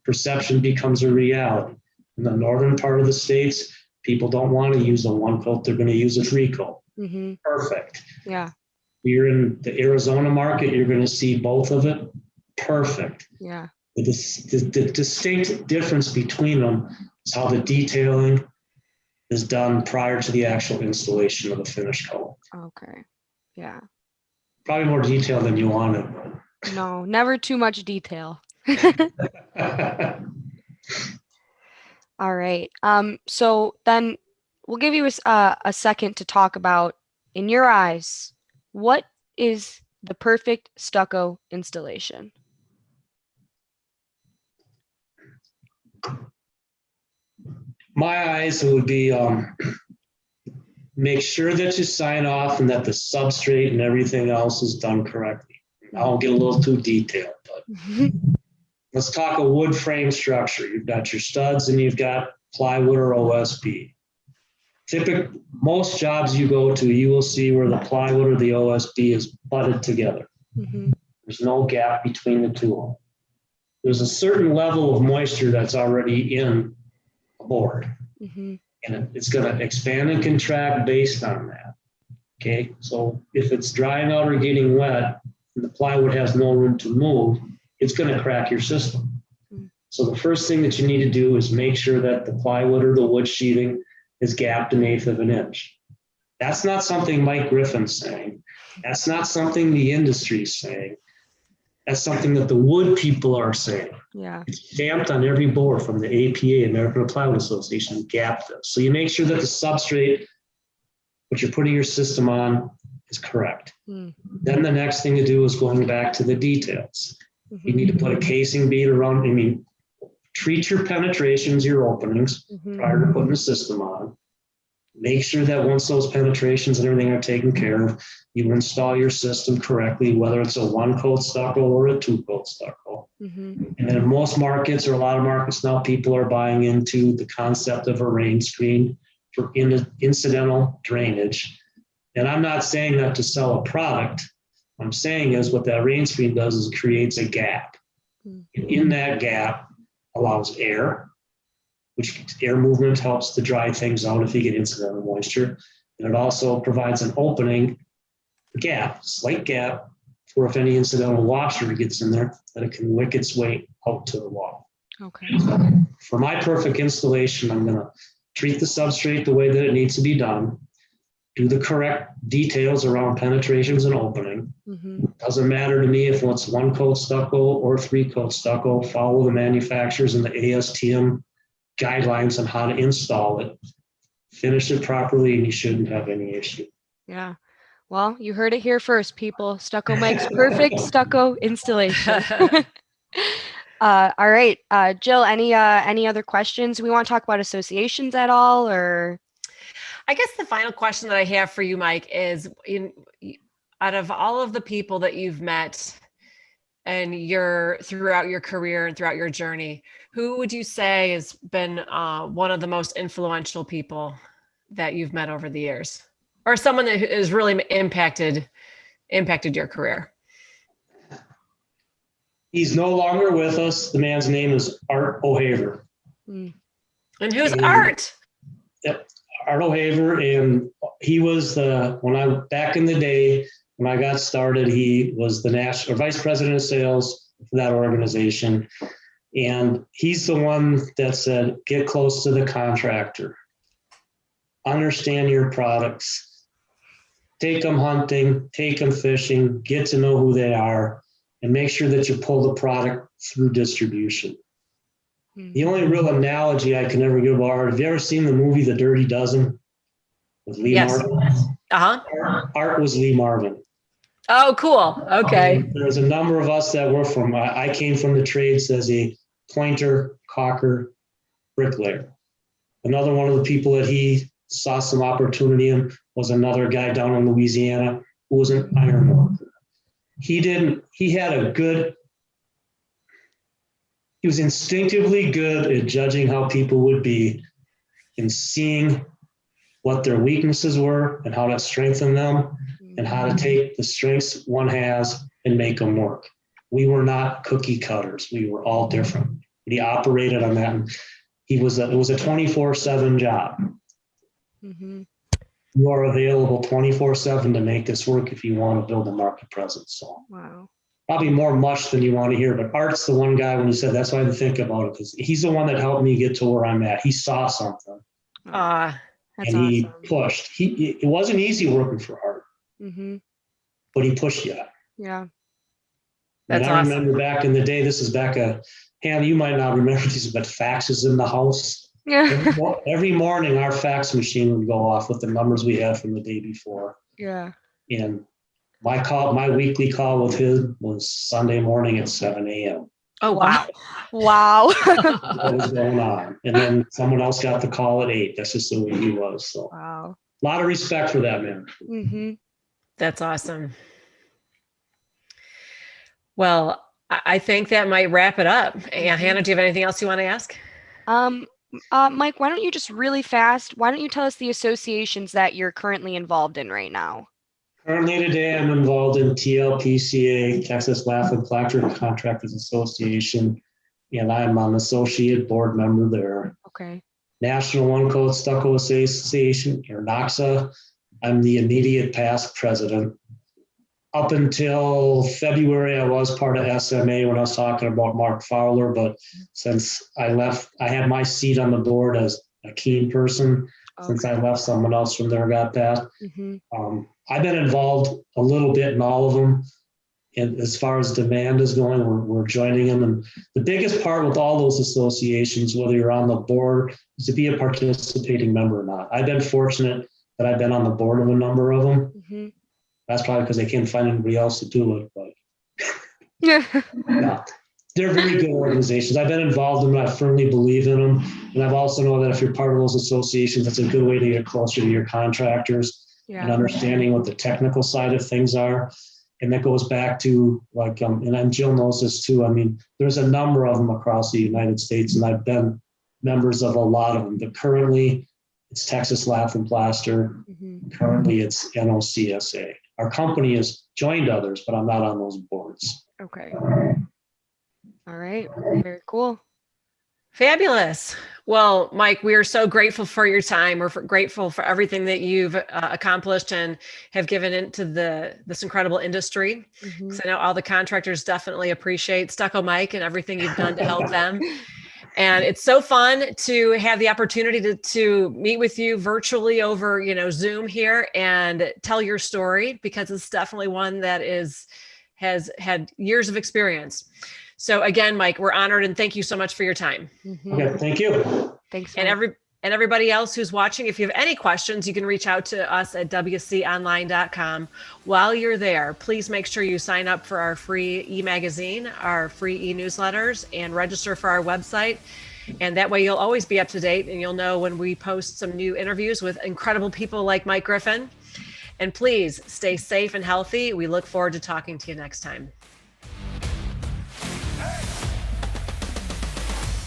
Perception becomes a reality. In the northern part of the states, people don't want to use a one coat, they're going to use a three coat. Perfect. Yeah. You're in the Arizona market, you're going to see both of it. Perfect. Yeah. The distinct difference between them is how the detailing is done prior to the actual installation of the finished coat. Okay. Yeah. Probably more detail than you wanted. No, never too much detail. But All right. So then we'll give you a second to talk about, in your eyes, what is the perfect stucco installation? my eyes, it would be make sure that you sign off and that the substrate and everything else is done correctly. I'll get a little too detailed, but let's talk a wood frame structure. You've got your studs and you've got plywood or OSB. Most jobs you go to, you will see where the plywood or the OSB is butted together. There's no gap between the two. There's a certain level of moisture that's already in a board, and it's going to expand and contract based on that. Okay, so if it's drying out or getting wet, and the plywood has no room to move, it's going to crack your system. So the first thing that you need to do is make sure that the plywood or the wood sheathing is gapped 1/8 of an inch. That's not something Mike Griffin's saying. That's not something the industry's saying. That's something that the wood people are saying. Yeah. It's stamped on every board from the APA, American Plywood Association, gap this. So you make sure that the substrate, what you're putting your system on, is correct. Then the next thing to do is going back to the details. You need to put a casing bead around, treat your penetrations, your openings prior to putting the system on. Make sure that once those penetrations and everything are taken care of, you install your system correctly, whether it's a 1-coat stucco or a 2-coat stucco. And then in most markets, or a lot of markets now, people are buying into the concept of a rain screen for incidental drainage. And I'm not saying that to sell a product. What I'm saying is what that rain screen does is it creates a gap. And in that gap allows air, which air movement helps to dry things out if you get incidental moisture. And it also provides an opening, slight gap, for if any incidental washer gets in there, that it can wick its way out to the wall. Okay. For my perfect installation, I'm going to treat the substrate the way that it needs to be done, do the correct details around penetrations and opening. Doesn't matter to me if it's 1-coat stucco or 3-coat stucco. Follow the manufacturers and the ASTM guidelines on how to install it. Finish it properly, and you shouldn't have any issue. Yeah. Well, you heard it here first, people. Stucco Mike's perfect stucco installation. All right, Jill. Any other questions? We want to talk about associations at all, or? I guess the final question that I have for you, Mike, is out of all of the people that you've met and throughout your career and throughout your journey, who would you say has been one of the most influential people that you've met over the years, or someone that has really impacted your career? He's no longer with us. The man's name is Art O'Haver. And who's Art? Yep, Art O'Haver, and he was back in the day when I got started, he was the national vice president of sales for that organization. And he's the one that said, get close to the contractor, understand your products, take them hunting, take them fishing, get to know who they are, and make sure that you pull the product through distribution. The only real analogy I can ever give about Art, have you ever seen the movie The Dirty Dozen with Lee Marvin? Art was Lee Marvin. Oh, cool. Okay. There's a number of us that were I came from the trades as a pointer, caulker, bricklayer. Another one of the people that he saw some opportunity in was another guy down in Louisiana who was an iron worker. He was instinctively good at judging how people would be and seeing what their weaknesses were and how to strengthen them and how to take the strengths one has and make them work. We were not cookie cutters. We were all different. But he operated on that. And it was a 24/7 job. You are available 24/7 to make this work if you want to build a market presence. So wow. Probably more much than you want to hear, but Art's the one guy when you said that's why I had to think about it, because he's the one that helped me get to where I'm at. He saw something. That's and he awesome. pushed. It wasn't easy working for Hart, but he pushed you. Yeah. That's and I awesome. remember back in the day, this is back Hannah, you might not remember these, but faxes in the house. Yeah. Every morning, our fax machine would go off with the numbers we had from the day before. Yeah. And my weekly call with him was Sunday morning at 7 a.m. Oh, wow. Wow. What was going on? And then someone else got the call at 8. That's just the way he was. So Wow. a lot of respect for that man. That's awesome. Well, I think that might wrap it up. Hannah, do you have anything else you want to ask? Mike, why don't you just really fast, why don't you tell us the associations that you're currently involved in right now? Currently today, I'm involved in TLPCA, Texas Lath and Plaster Contractors Association, and I'm an associate board member there. Okay. National One Code Stucco Association, or NOXA. I'm the immediate past president. Up until February, I was part of SMA when I was talking about Mark Fowler, but since I left, I had my seat on the board as a keen person. Okay. Since I left, someone else from there got that. I've been involved a little bit in all of them. And as far as demand is going, we're joining them. And the biggest part with all those associations, whether you're on the board, is to be a participating member or not. I've been fortunate that I've been on the board of a number of them. That's probably because they can't find anybody else to do it. But yeah, they're very good organizations. I've been involved in them. I firmly believe in them. And I've also know that if you're part of those associations, that's a good way to get closer to your contractors and understanding what the technical side of things are. And that goes back to and Jill knows this too. I mean, there's a number of them across the United States, and I've been members of a lot of them. But currently, it's Texas Lath and Plaster. Currently, it's NOCSA. Our company has joined others, but I'm not on those boards. Okay. All right. Very cool. Fabulous. Well, Mike, we are so grateful for your time. We're grateful for everything that you've accomplished and have given into this incredible industry. Because I know all the contractors definitely appreciate Stucco Mike and everything you've done to help them. And it's so fun to have the opportunity to meet with you virtually over, Zoom here and tell your story, because it's definitely one that has had years of experience. So again, Mike, we're honored and thank you so much for your time. Okay, thank you. Thanks. And everybody else who's watching, if you have any questions, you can reach out to us at wconline.com. While you're there, please make sure you sign up for our free e-magazine, our free e-newsletters, and register for our website. And that way you'll always be up to date and you'll know when we post some new interviews with incredible people like Mike Griffin. And please stay safe and healthy. We look forward to talking to you next time.